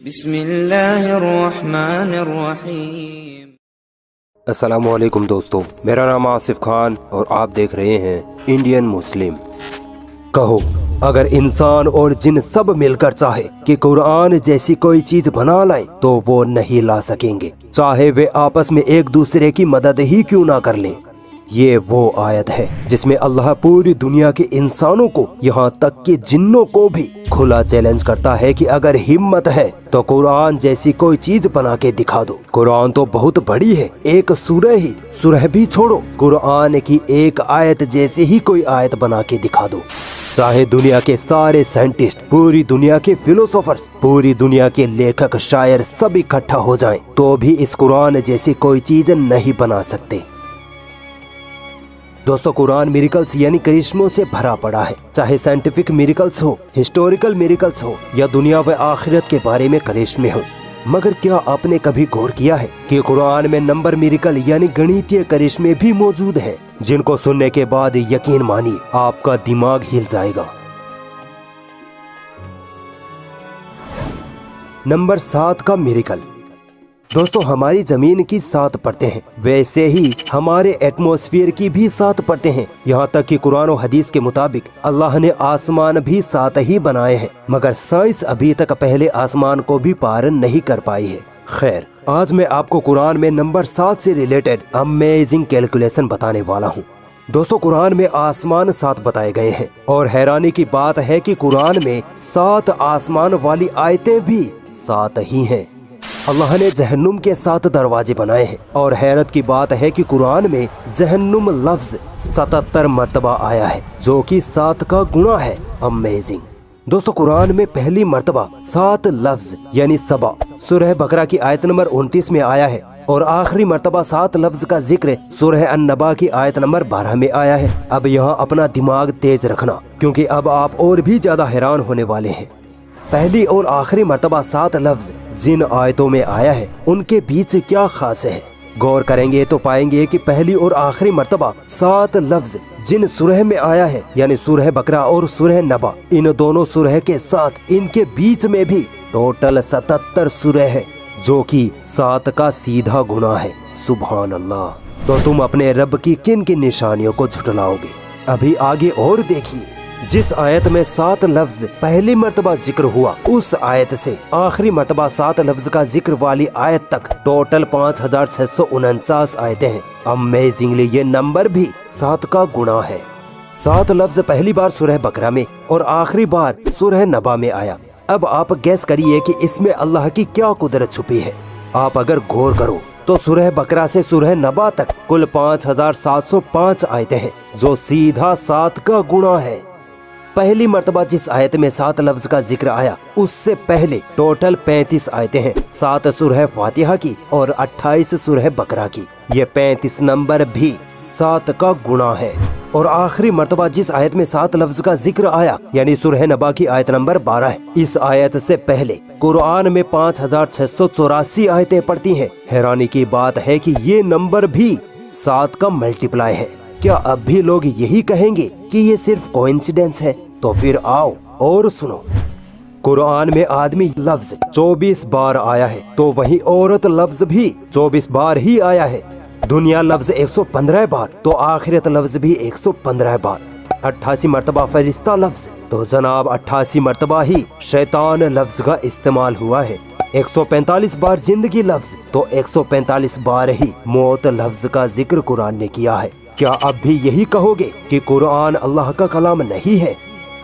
بسم اللہ الرحمن الرحیم۔ السلام علیکم دوستو، میرا نام آصف خان اور آپ دیکھ رہے ہیں انڈین مسلم۔ کہو، اگر انسان اور جن سب مل کر چاہے کہ قرآن جیسی کوئی چیز بنا لائیں تو وہ نہیں لا سکیں گے، چاہے وہ آپس میں ایک دوسرے کی مدد ہی کیوں نہ کر لیں۔ یہ وہ آیت ہے جس میں اللہ پوری دنیا کے انسانوں کو، یہاں تک کہ جنوں کو بھی کھلا چیلنج کرتا ہے کہ اگر ہمت ہے تو قرآن جیسی کوئی چیز بنا کے دکھا دو۔ قرآن تو بہت بڑی ہے، ایک سورہ بھی چھوڑو، قرآن کی ایک آیت جیسی ہی کوئی آیت بنا کے دکھا دو۔ چاہے دنیا کے سارے سائنٹسٹ، پوری دنیا کے فلسفرز، پوری دنیا کے لیکھک شاعر سب اکٹھا ہو جائیں تو بھی اس قرآن جیسی کوئی چیز نہیں بنا سکتے۔ دوستو، قرآن میریکلز یعنی کرشموں سے بھرا پڑا ہے، چاہے سائنٹیفک میریکلز ہو، ہسٹوریکل میریکلز ہو یا دنیا و آخرت کے بارے میں کرشمے ہو۔ مگر کیا آپ نے کبھی غور کیا ہے کہ قرآن میں نمبر میریکل یعنی گنیتی کرشمے بھی موجود ہیں، جن کو سننے کے بعد یقین مانی آپ کا دماغ ہل جائے گا۔ نمبر 7 کا میریکل۔ دوستو، ہماری زمین کی 7 پرتیں ہیں، ویسے ہی ہمارے ایٹماسفیئر کی بھی 7 پرتیں ہیں، یہاں تک کہ قرآن و حدیث کے مطابق اللہ نے آسمان بھی 7 ہی بنائے ہیں، مگر سائنس ابھی تک پہلے آسمان کو بھی پار نہیں کر پائی ہے۔ خیر، آج میں آپ کو قرآن میں نمبر 7 سے ریلیٹڈ امیزنگ کیلکولیشن بتانے والا ہوں۔ دوستو، قرآن میں آسمان 7 بتائے گئے ہیں، اور حیرانی کی بات ہے کہ قرآن میں 7 آسمان والی آیتیں بھی 7 ہی ہیں۔ اللہ نے جہنم کے 7 دروازے بنائے ہیں، اور حیرت کی بات ہے کہ قرآن میں جہنم لفظ 77 مرتبہ آیا ہے، جو کہ 7 کا گنا ہے۔ امیزنگ۔ دوستو، قرآن میں پہلی مرتبہ 7 لفظ یعنی سبا سورہ بقرہ کی آیت نمبر 29 میں آیا ہے، اور آخری مرتبہ 7 لفظ کا ذکر سورہ النبا کی آیت نمبر 12 میں آیا ہے۔ اب یہاں اپنا دماغ تیز رکھنا، کیونکہ اب آپ اور بھی زیادہ حیران ہونے والے ہیں۔ پہلی اور آخری مرتبہ 7 لفظ جن آیتوں میں آیا ہے ان کے بیچ کیا خاص ہے؟ غور کریں گے تو پائیں گے کہ پہلی اور آخری مرتبہ 7 لفظ جن سورہ میں آیا ہے یعنی سورہ بقرہ اور سورہ نبا، ان دونوں سورہ کے ساتھ ان کے بیچ میں بھی ٹوٹل 77 سورہ ہے، جو کہ 7 کا سیدھا گنا ہے۔ سبحان اللہ۔ تو تم اپنے رب کی کن کن نشانیوں کو جھٹلاؤ گے؟ ابھی آگے اور دیکھیے، جس آیت میں 7 لفظ پہلی مرتبہ ذکر ہوا، اس آیت سے آخری مرتبہ 7 لفظ کا ذکر والی آیت تک ٹوٹل 5649 آیتیں ہیں۔ امیزنگلی یہ نمبر بھی 7 کا گنا ہے۔ 7 لفظ پہلی بار سورہ بقرہ میں اور آخری بار سورہ نبا میں آیا۔ اب آپ گیس کریے کہ اس میں اللہ کی کیا قدرت چھپی ہے۔ آپ اگر غور کرو تو سورہ بقرہ سے سورہ نبا تک کل 5705 آیتیں ہیں، جو سیدھا 7 کا گنا ہے۔ پہلی مرتبہ جس آیت میں 7 لفظ کا ذکر آیا، اس سے پہلے ٹوٹل 35 آیتیں ہیں، 7 سورہ فاتحہ کی اور 28 سورہ بقرہ کی۔ یہ 35 نمبر بھی 7 کا گنا ہے۔ اور آخری مرتبہ جس آیت میں 7 لفظ کا ذکر آیا یعنی سورہ نبا کی آیت نمبر 12 ہے۔ اس آیت سے پہلے قرآن میں 5684 آیتیں پڑتی ہیں۔ حیرانی کی بات ہے کہ یہ نمبر بھی 7 کا ملٹیپلائی ہے۔ کیا اب بھی لوگ یہی کہیں گے کہ یہ صرف کوئنسیڈنس ہے؟ تو پھر آؤ اور سنو۔ قرآن میں آدمی لفظ 24 بار آیا ہے، تو وہی عورت لفظ بھی 24 بار ہی آیا ہے۔ دنیا لفظ 115 بار، تو آخرت لفظ بھی 115 بار۔ 88 مرتبہ فرشتہ لفظ، تو جناب 88 مرتبہ ہی شیطان لفظ کا استعمال ہوا ہے۔ 145 بار زندگی لفظ، تو 145 بار ہی موت لفظ کا ذکر قرآن نے کیا ہے۔ کیا اب بھی یہی کہو گے کہ قرآن اللہ کا کلام نہیں ہے؟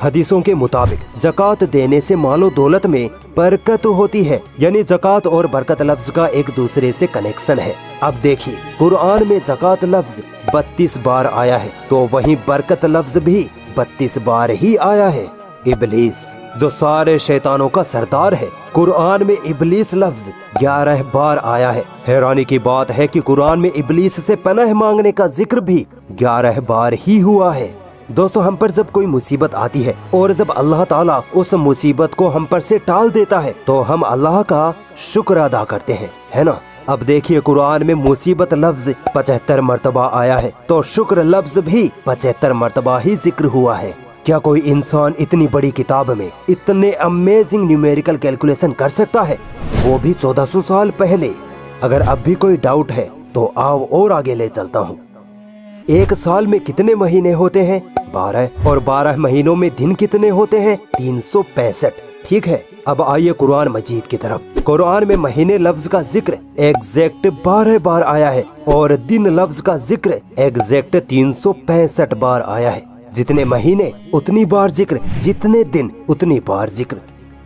حدیثوں کے مطابق زکوٰۃ دینے سے مال و دولت میں برکت ہوتی ہے، یعنی زکوٰۃ اور برکت لفظ کا ایک دوسرے سے کنیکشن ہے۔ اب دیکھیے، قرآن میں زکوٰۃ لفظ 32 بار آیا ہے، تو وہیں برکت لفظ بھی 32 بار ہی آیا ہے۔ ابلیس، جو سارے شیطانوں کا سردار ہے، قرآن میں ابلیس لفظ 11 بار آیا ہے۔ حیرانی کی بات ہے کہ قرآن میں ابلیس سے پناہ مانگنے کا ذکر بھی 11 بار ہی ہوا ہے۔ دوستو، ہم پر جب کوئی مصیبت آتی ہے اور جب اللہ تعالیٰ اس مصیبت کو ہم پر سے ٹال دیتا ہے تو ہم اللہ کا شکر ادا کرتے ہیں، ہے نا؟ اب دیکھیے، قرآن میں مصیبت لفظ 75 مرتبہ آیا ہے، تو شکر لفظ بھی 75 مرتبہ ہی ذکر ہوا ہے۔ کیا کوئی انسان اتنی بڑی کتاب میں اتنے امیزنگ نیومیریکل کیلکولیشن کر سکتا ہے، وہ بھی 1400 سال پہلے؟ اگر اب بھی کوئی ڈاؤٹ ہے تو آؤ اور آگے لے چلتا ہوں۔ ایک سال میں کتنے مہینے ہوتے ہیں؟ 12، اور 12 مہینوں میں دن کتنے ہوتے ہیں؟ 365۔ ٹھیک ہے، اب آئیے قرآن مجید کی طرف۔ قرآن میں مہینے لفظ کا ذکر ایگزیکٹ 12 بار آیا ہے، اور دن لفظ کا ذکر ایگزیکٹ 365 بار آیا ہے۔ جتنے مہینے اتنی بار ذکر، جتنے دن اتنی بار ذکر۔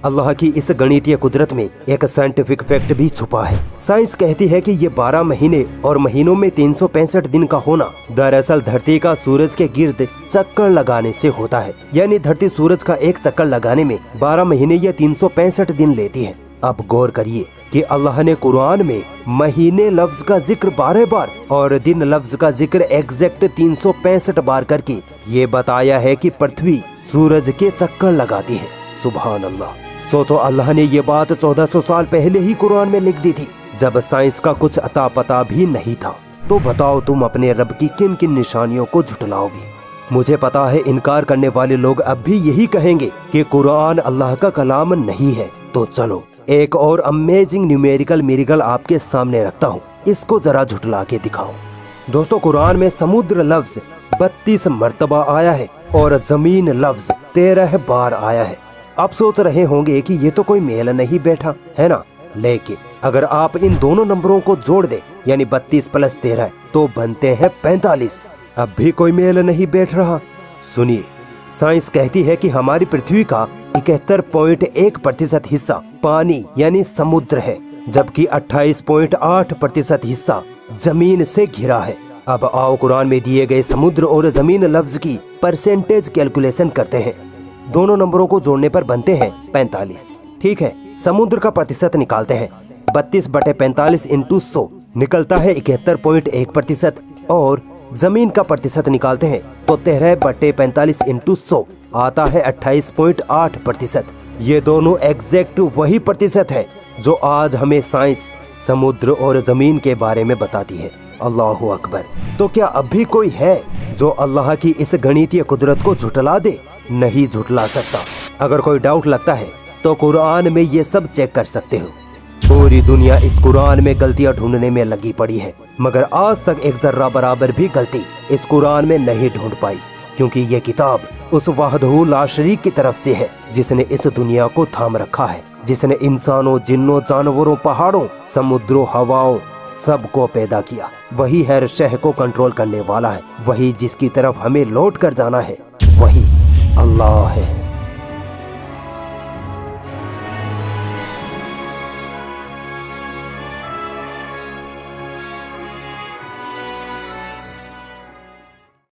اللہ کی اس گنیتی قدرت میں ایک سائنٹیفک فیکٹ بھی چھپا ہے۔ سائنس کہتی ہے کہ یہ 12 مہینے اور مہینوں میں 365 دن کا ہونا دراصل دھرتی کا سورج کے گرد چکر لگانے سے ہوتا ہے، یعنی دھرتی سورج کا ایک چکر لگانے میں 12 مہینے یا 365 دن لیتی ہے۔ اب غور کریے کہ اللہ نے قرآن میں مہینے لفظ کا ذکر 12 بار اور دن لفظ کا ذکر ایگزیکٹ 365 بار کر کے یہ بتایا ہے کہ پرتھوی سورج کے چکر لگاتی ہے۔ سبحان اللہ! سوچو، اللہ نے یہ بات 1400 سال پہلے ہی قرآن میں لکھ دی تھی، جب سائنس کا کچھ اتا پتا بھی نہیں تھا۔ تو بتاؤ تم اپنے رب کی کن کن نشانیوں کو جھٹلاؤ گے؟ مجھے پتا ہے انکار کرنے والے لوگ اب بھی یہی کہیں گے کہ قرآن اللہ کا کلام نہیں ہے۔ تو چلو ایک اور امیزنگ نیومیریکل میریکل آپ کے سامنے رکھتا ہوں، اس کو ذرا جھٹلا کے دکھاؤ۔ دوستو، قرآن میں سمندر لفظ 32 مرتبہ آیا ہے اور زمین لفظ 13 بار آیا ہے۔ آپ سوچ رہے ہوں گے کہ یہ تو کوئی میل نہیں بیٹھا ہے نا، لیکن اگر آپ ان دونوں نمبروں کو جوڑ دیں، یعنی 32 + 13 تو بنتے ہیں 45۔ اب بھی کوئی میل نہیں بیٹھ رہا؟ سنیے، سائنس کہتی ہے کہ ہماری پرتھوی کا 71.1% حصہ پانی یعنی سمندر ہے، جبکہ 28.8% حصہ زمین سے گھرا ہے۔ اب آؤ قرآن میں دیے گئے سمندر اور زمین لفظ کی پرسنٹیج کیلکولیشن کرتے ہیں۔ دونوں نمبروں کو جوڑنے پر بنتے ہیں 45۔ ٹھیک ہے، سمندر کا پرتیشت نکالتے ہیں، 32/45 × 100 نکلتا ہے 71.1%، اور زمین کا پرتیشت نکالتے ہیں تو 13/45 × 100 آتا ہے 28.8%۔ یہ دونوں ایگزیکٹ وہی پرتیشت ہے جو آج ہمیں سائنس سمندر اور زمین کے بارے میں بتاتی ہے۔ اللہ اکبر! تو کیا اب بھی کوئی ہے جو اللہ کی اس گنیتی قدرت کو جھٹلا دے؟ نہیں جھٹلا سکتا۔ اگر کوئی ڈاؤٹ لگتا ہے تو قرآن میں یہ سب چیک کر سکتے ہو۔ پوری دنیا اس قرآن میں غلطیاں ڈھونڈنے میں لگی پڑی ہے، مگر آج تک ایک ذرہ برابر بھی غلطی اس قرآن میں نہیں ڈھونڈ پائی، کیونکہ یہ کتاب اس وحدہ لا شریک کی طرف سے ہے جس نے اس دنیا کو تھام رکھا ہے، جس نے انسانوں، جنوں، جانوروں، پہاڑوں، سمندروں، ہواؤں سب کو پیدا کیا۔ وہی ہر شے کو کنٹرول کرنے والا ہے، وہی جس کی طرف ہمیں لوٹ کر جانا ہے، وہی اللہ ہے۔